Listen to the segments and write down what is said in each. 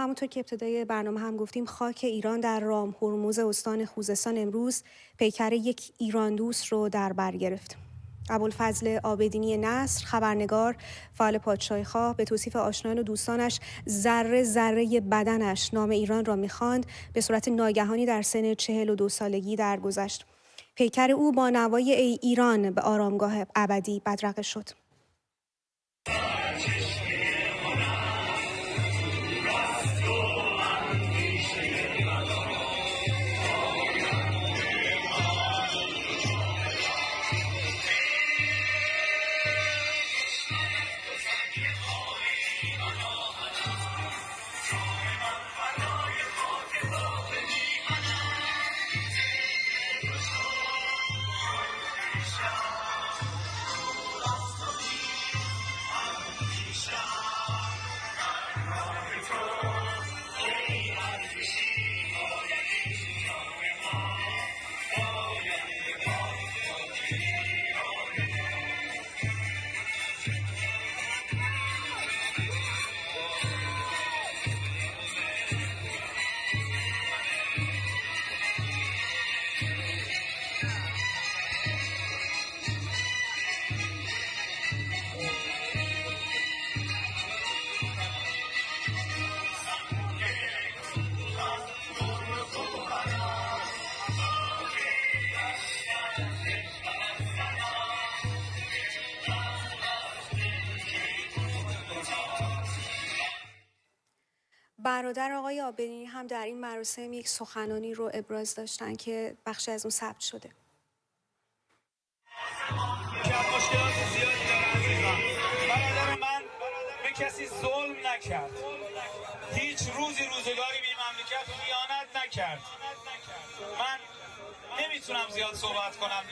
همونطور که ابتدای برنامه هم گفتیم، خاک ایران در رام هرمز استان خوزستان امروز پیکر یک ایران دوست رو در بر گرفت. ابوالفضل عابدینی نصر، خبرنگار، فعال پادشاهی‌خواه، به توصیف آشنایان و دوستانش ذره ذره بدنش نام ایران را می‌خواند، به صورت ناگهانی در سن 42 سالگی درگذشت. پیکر او با نوای ای ایران به آرامگاه ابدی بدرقه شد. برادر آقای عابدینی هم در این مراسم یک سخنانی رو ابراز داشتن که بخشی از اون ثبت شده. مشکلات زیادی داره عزیزان. برادر من به کسی ظلم نکرد، هیچ روزگاری به مملکت خیانت نکرد. من نمیتونم زیاد صحبت کنم،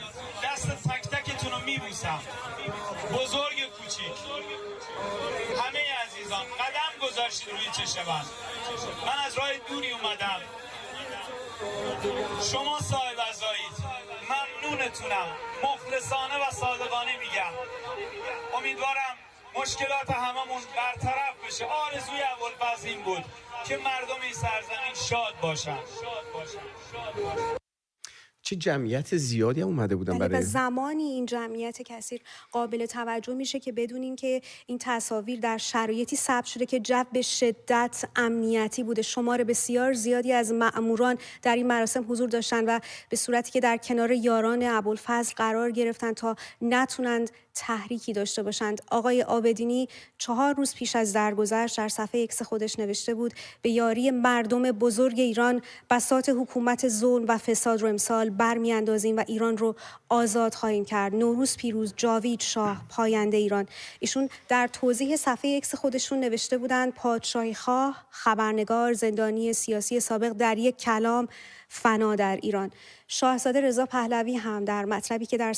دست تک تکتون رو میبوسم، بزرگ کوچیک، همه عزیزان قدم گذاشتید روی چشم من از راه دوری اومدم، شما صاحب عزایید، ممنونتونم، مخلصانه و صادقانه میگم. امیدوارم مشکلات هممون برطرف بشه. آرزوی ابوالفضل این بود که مردم این سرزمین شاد باشن. چه جمعیت زیادی هم اومده بودن برای زمانی این جمعیت کثیر قابل توجه میشه که بدونیم که این تصاویر در شرایطی ثبت شده که جو به شدت امنیتی بوده. شمار بسیار زیادی از مأموران در این مراسم حضور داشتن و به صورتی که در کنار یاران ابوالفضل قرار گرفتن تا نتونند تحریکی داشته باشند. آقای عابدینی 4 روز پیش از درگذشت در صفحه اکس خودش نوشته بود: به یاری مردم بزرگ ایران بساط حکومت ظلم و فساد رو امسال برمیاندازیم و ایران رو آزاد خواهیم کرد. نوروز پیروز، جاوید شاه، پاینده ایران. ایشون در توضیح صفحه اکس خودشون نوشته بودند: پادشاهی‌خواه، خبرنگار، زندانی سیاسی سابق، در یک کلام فنا در ایران. شاهزاده رضا پهلوی هم در مطلبی که در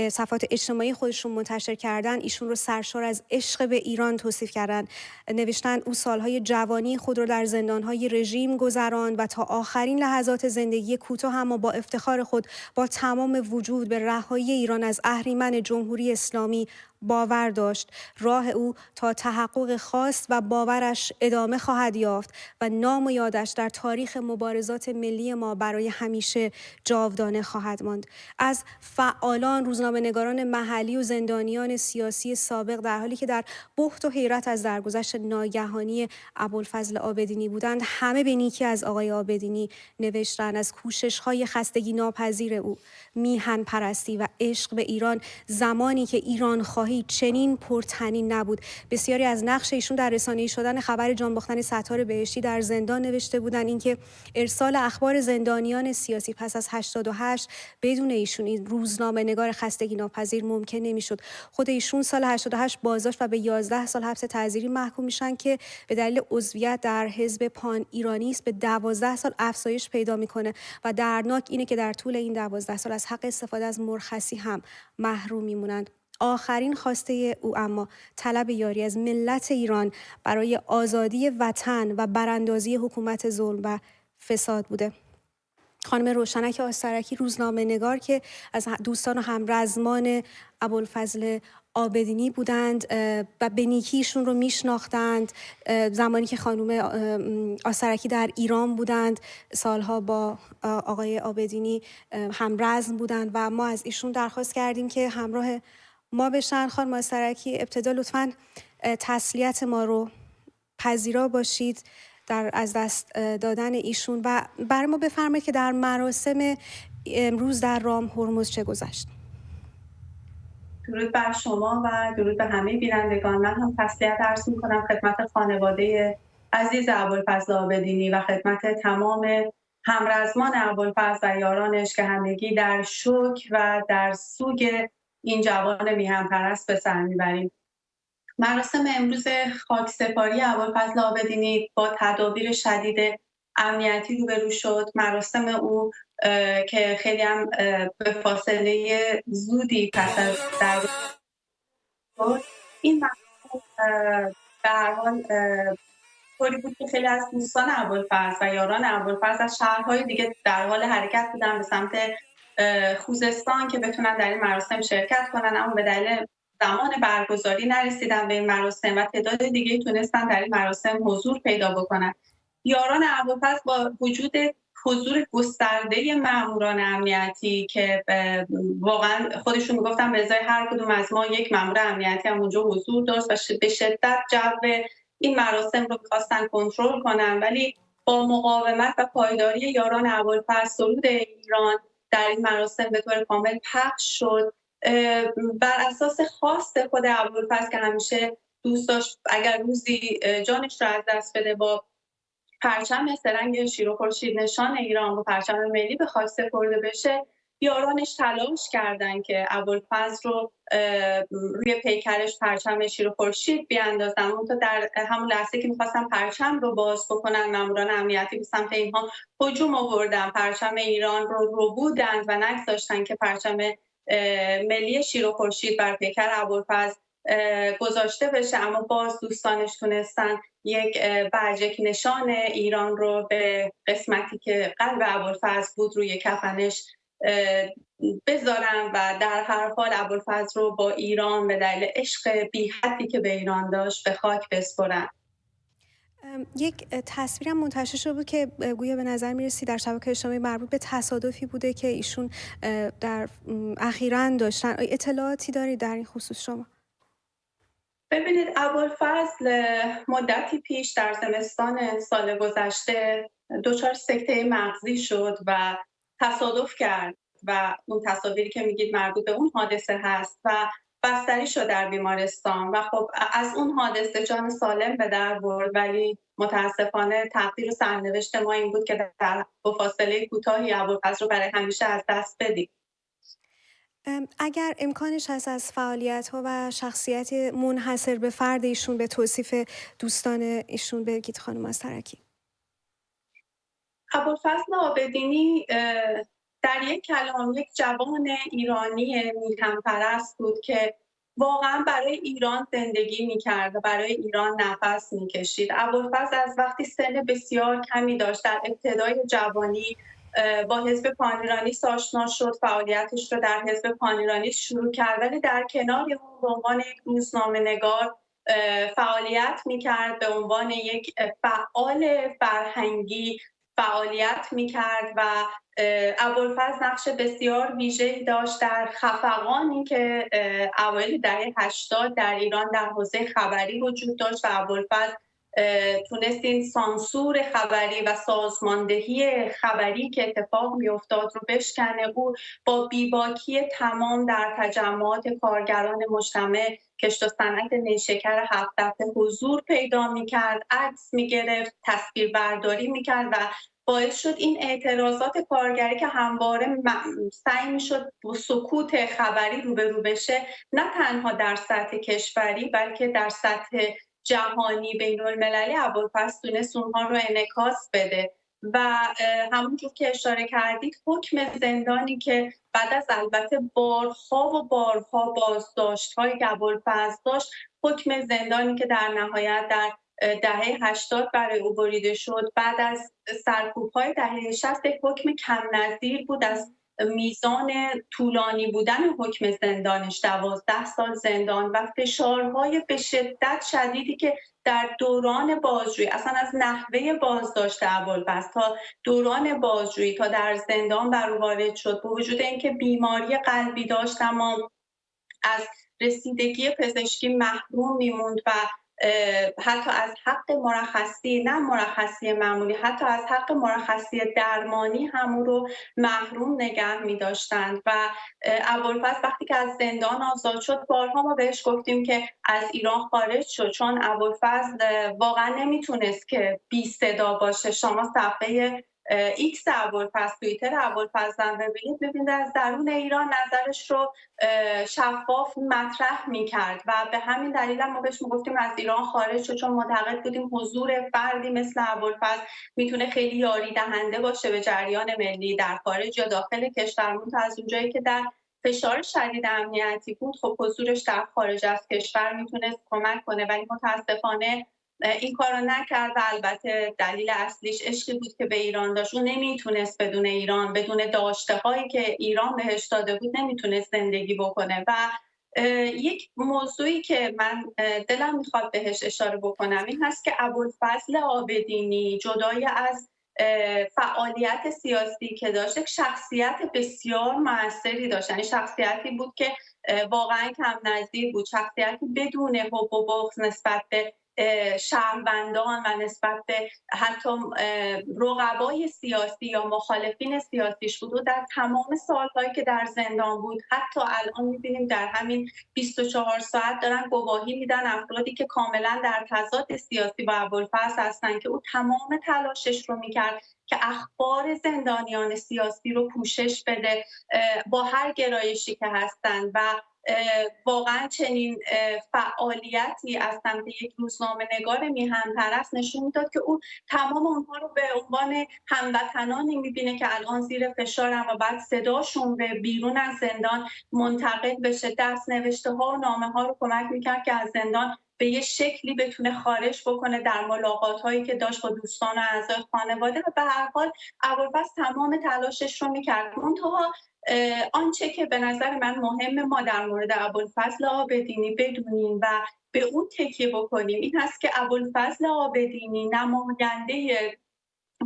صفحات اجتماعی خودشون منتشر کردن، ایشون رو سرشار از عشق به ایران توصیف کردن. نوشتن او سالهای جوانی خود رو در زندانهای رژیم گذراند و تا آخرین لحظات زندگی کوتاه اما با افتخار خود با تمام وجود به رهایی ایران از اهریمن جمهوری اسلامی باور داشت. راه او تا تحقق خواست و باورش ادامه خواهد یافت و نام و یادش در تاریخ مبارزات ملی ما برای همیشه جاودانه خواهد ماند. از فعالان، روزنامه‌نگاران محلی و زندانیان سیاسی سابق، در حالی که در بهت و حیرت از درگذشت ناگهانی ابوالفضل عابدینی بودند، همه به نیکی از آقای عابدینی نوشتند از کوشش‌های خستگی ناپذیر او، میهن پرستی و عشق به ایران، زمانی که ایران خواهی چنین پرطنین نبود. بسیاری از نقش ایشون در رسانه‌ای شدن خبر جان باختن ستار بهشتی در زندان نوشته بودند. اینکه ارسال اخبار زندانیان سیاسی پس از 88 بدون ایشون، این روزنامه‌نگار خستگی ناپذیر، ممکن نمیشد. خود ایشون سال 88 بازداشت و به 11 سال حبس تعزیری محکوم میشن که به دلیل عضویت در حزب پان ایرانیست به 12 سال افزایش پیدا میکنه و دردناک اینه که در طول این 12 سال از حق استفاده از مرخصی هم محروم میمونند. آخرین خواسته او اما طلب یاری از ملت ایران برای آزادی وطن و براندازی حکومت ظلم و فساد بوده. خانم روشنک آسترکی، روزنامه‌نگار که از دوستان و همرزمان ابوالفضل آبدینی بودند و به نیکی ایشون رو میشناختند. زمانی که خانم آسترکی در ایران بودند سالها با آقای آبدینی همرزم بودند و ما از ایشون درخواست کردیم که همراه ما بشن. خانم آسترکی، ابتدا لطفاً تسلیت ما رو پذیرا باشید در از دست دادن ایشون و برای ما بفرمایید که در مراسم امروز در رام هرمز چه گذشت. درود بر شما و درود به همه بینندگان. من هم تسلیت عرض می‌کنم خدمت خانواده عزیز ابوالفضل آبدینی و خدمت تمام همرزمان ابوالفضل و یارانش که همگی در شوک و در سوگ این جوان میهن‌پرست به سر میبریم. مراسم امروز خاکسپاری ابوالفضل آبدینی با تدابیر شدید امنیتی روبرو شد. مراسم او که خیلی هم به فاصله زودی پس از در این مراسم به هر حال طوری بود که خیلی از دوستان ابوالفضل و یاران ابوالفضل از شهرهای دیگه در حال حرکت بودن به سمت خوزستان که بتونن در این مراسم شرکت کنن، اما به دلیل زمان برگزاری نرسیدن به این مراسم و تعداد دیگه تونستن در این مراسم حضور پیدا بکنن. یاران ابوالفضل با وجود حضور گسترده ماموران امنیتی که واقعا خودشون میگفتن به ازای هر کدوم از ما یک مامور امنیتی هم اونجا حضور داشت و به شدت جو این مراسم رو می‌خواستن کنترل کنن، ولی با مقاومت و پایداری یاران ابوالفضل سرود ایران در این مراسم به طور کامل پخش شد. بر اساس خواست خود ابوالفضل که همیشه دوست داشت اگر روزی جانش را از دست بده با پرچم سرنگ شیر و خورشید نشان ایران و پرچم ملی به خاک سپرده بشه، یارانش تلاش کردن که ابوالفضل رو روی پیکرش پرچم شیر و خورشید بیاندازن. اون تا در همون لحظه که می‌خواستن پرچم رو باز بکنن، ماموران امنیتی به سمت اینها هجوم آوردن، پرچم ایران رو ربودند و نگذاشتن که پرچم ملی شیر و خورشید بر پیکر ابوالفضل گذاشته بشه. اما باز دوستانش تونستن یک برجک نشان ایران رو به قسمتی که قلب ابوالفضل بود روی کفنش بذارن و در هر حال ابوالفضل رو با ایران به دلیل عشق بی حدی که به ایران داشت به خاک بسپرن. یک تصویرم منتشر شده بود که گویا به نظر میرسی در شبکه اجتماعی مربوط به تصادفی بوده که ایشون در اخیراً داشتن. اطلاعاتی دارید در این خصوص شما؟ ببینید، ابوالفضل مدتی پیش در زمستان سال گذشته دچار سکته مغزی شد و تصادف کرد و اون تصاویری که میگید مربوط به اون حادثه هست و بستری شد در بیمارستان و خب از اون حادثه جان سالم به در برد، ولی متاسفانه تقدیر و سرنوشت ما این بود که در فاصله کوتاهی ابوالفضل رو برای همیشه از دست بدیم. اگر امکانش هست از فعالیت‌ها و شخصیت منحصر به فرد ایشون به توصیف دوستان ایشون بگید خانم آسترکی. ابوالفضل آبدینی در یک کلام یک جوان ایرانی میهن‌پرست بود که واقعا برای ایران زندگی می‌کرد و برای ایران نفس می‌کشید. ابوالفضل از وقتی سن بسیار کمی داشت در ابتدای جوانی با حزب پانیرانیست آشنا شد، فعالیتش رو در حزب پانیرانیست شروع کرد، ولی در کنار اون به عنوان یک روزنامه‌نگار فعالیت می‌کرد، به عنوان یک فعال فرهنگی فعالیت می‌کرد و ابوالفضل نقش بسیار ویژه‌ای داشت در خفقانی که اوایل دهه 80 در ایران در حوزه خبری وجود داشت و ابوالفضل تونست این سانسور خبری و سازماندهی خبری که اتفاق میافتاد رو بشکنه. او با بیباکی تمام در تجمعات کارگران مجتمع کشت و صنعت نیشکر 7 حضور پیدا میکرد، عکس میگرفت، تصویربرداری میکرد و باعث شد این اعتراضات کارگری که همواره سعی میشد با سکوت خبری روبرو بشه، نه تنها در سطح کشوری بلکه در سطح جهانی بین‌المللی ابوالفضل تونست اونها رو انعکاس بده و همونجور که اشاره کردید حکم زندانی که بعد از البته بارها و بارها بازداشت‌های که ابوالفضل داشت، حکم زندانی که در نهایت در دهه 80 برای او بریده شد بعد از سرکوب‌های دهه 60 حکم کم نظیر بود از میزان طولانی بودن حکم زندانش 12 سال زندان و فشارهای به شدت شدیدی که در دوران بازجویی، اصلا از نحوه بازداشت ابوالفضل تا دوران بازجویی تا در زندان بر او وارد شد، با وجود اینکه بیماری قلبی داشت اما از رسیدگی پزشکی محروم میموند و حتی از حق مرخصی، نه مرخصی معمولی، حتی از حق مرخصی درمانی هم او رو محروم نگه می داشتند و ابوالفضل وقتی که از زندان آزاد شد بارها ما بهش گفتیم که از ایران خارج شد، چون ابوالفضل واقعا نمیتونست که بی صدا باشه. شما صفحه ایکس ابوالفضل، توییتر ابوالفضل هم ببینید از درون ایران نظرش رو شفاف مطرح میکرد و به همین دلیل هم ما بهش میگفتیم از ایران خارج شد، چون معتقد بودیم حضور فردی مثل ابوالفضل میتونه خیلی یاری دهنده باشه به جریان ملی در خارج یا داخل کشور. تا از اونجایی که در فشار شدید امنیتی بود، خب حضورش در خارج از کشور میتونه کمک کنه، ولی متاسفانه این کارو نکرد و البته دلیل اصلیش عشقی بود که به ایران داشت. اون نمیتونست بدون ایران، بدون داشته هایی که ایران بهش داده بود نمیتونست زندگی بکنه. و یک موضوعی که من دلم میخواد بهش اشاره بکنم این هست که ابوالفضل عابدینی جدای از فعالیت سیاسی که داشت، یک شخصیت بسیار موثری داشت. یعنی شخصیتی بود که واقعا کم نظیر بود، شخصیتی بدون حب و بغض نسبت به شهروندان و نسبت به حتی رقبای سیاسی یا مخالفین سیاسیش بود. و در تمام سالهایی که در زندان بود، حتی الان می‌بینیم در همین 24 ساعت دارن گواهی میدن افرادی که کاملا در تضاد سیاسی با ابوالفضل هستن که او تمام تلاشش رو میکرد که اخبار زندانیان سیاسی رو پوشش بده با هر گرایشی که هستند و واقعا چنین فعالیتی از سمت یک روزنامه‌نگار میهن‌پرست نشون میداد که او تمام اونها رو به عنوان هموطنانی میبینه که الان زیر فشارن و بعد صداشون به بیرون از زندان منتقل بشه. دست‌نوشته ها و نامه ها رو کمک میکرد که از زندان به یه شکلی بتونه خارج بکنه در ملاقات هایی که داشت با دوستان و اعضای خانواده. و به هر حال ابوالفضل تمام تلاشش رو میکرد. منتها آنچه که به نظر من مهم ما در مورد ابوالفضل عابدینی بدونیم و به اون تکیه بکنیم این هست که ابوالفضل عابدینی نماینده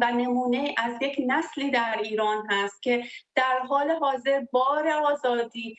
و نمونه از یک نسلی در ایران هست که در حال حاضر بار آزادی،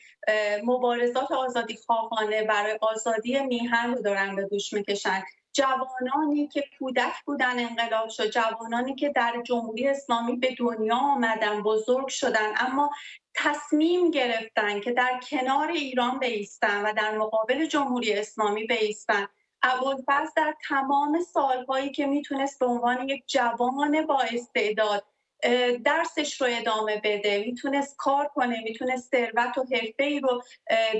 مبارزات آزادی خواهانه برای آزادی میهن رو دارن به دوش میکشن. جوانانی که کودک بودن انقلاب شد، جوانانی که در جمهوری اسلامی به دنیا آمدن، بزرگ شدن، اما تصمیم گرفتن که در کنار ایران بایستن و در مقابل جمهوری اسلامی بایستن. ابوالفضل در تمام سالهایی که میتونست به عنوان یک جوان با استعداد درسش رو ادامه بده، میتونست کار کنه، میتونست ثروت و حرفه‌ای رو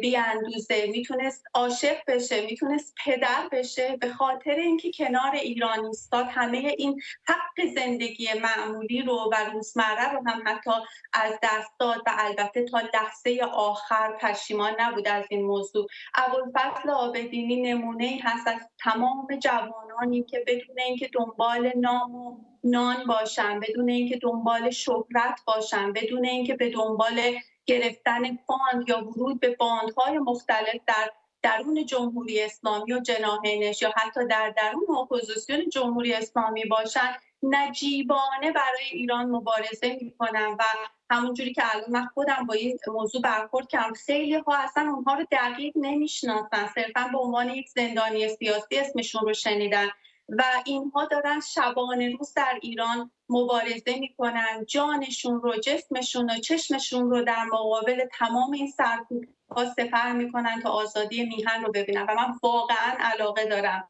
بیاندوزه، میتونست عاشق بشه، میتونست پدر بشه، به خاطر اینکه کنار ایران ایستاد همه این حق زندگی معمولی رو و روزمره رو هم حتی از دست داد و البته تا لحظه آخر پشیمان نبود از این موضوع. ابوالفضل عابدینی نمونه‌ای هست از تمام جوانانی که بدون اینکه دنبال نام و نان باشن، بدون اینکه دنبال شهرت باشن، بدون اینکه به دنبال گرفتن فاند یا ورود به باندهای مختلف در درون جمهوری اسلامی و جناحینش یا حتی در درون اپوزیسیون جمهوری اسلامی باشن، نجیبانه برای ایران مبارزه میکنن. و همونجوری که الان من خودم با این موضوع برخورد کردم، خیلی ها اصلا اونها رو دقیق نمیشناسن، صرفا به عنوان یک زندانی سیاسی اسمشون رو شنیدن و اینها دارن شبانه روز در ایران مبارزه میکنن، جانشون رو، جسمشون و چشمشون رو در مقابل تمام این سرکوب‌ها سپر میکنن تا آزادی میهن رو ببینن. و من واقعا علاقه دارم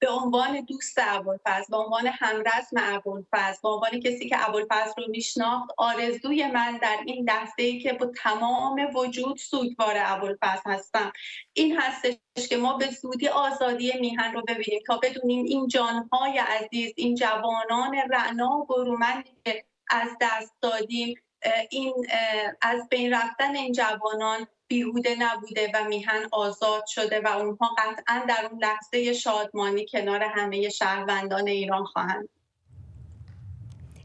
به عنوان دوست ابوالفضل، به عنوان همرزم ابوالفضل، به عنوان کسی که ابوالفضل رو میشناخت، آرزوی من در این لحظه‌ای که با تمام وجود سوگوار ابوالفضل هستم این هستش که ما به زودی آزادی میهن رو ببینیم تا بدونیم این جانهای عزیز، این جوانان رعنا و برومندی که از دست دادیم، این از بین رفتن این جوانان بیهوده نبوده و میهن آزاد شده و اونها قطعا در اون لحظه شادمانی کنار همه شهروندان ایران خواهند.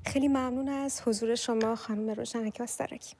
خیلی ممنون از حضور شما خانم روشنک آسترکی.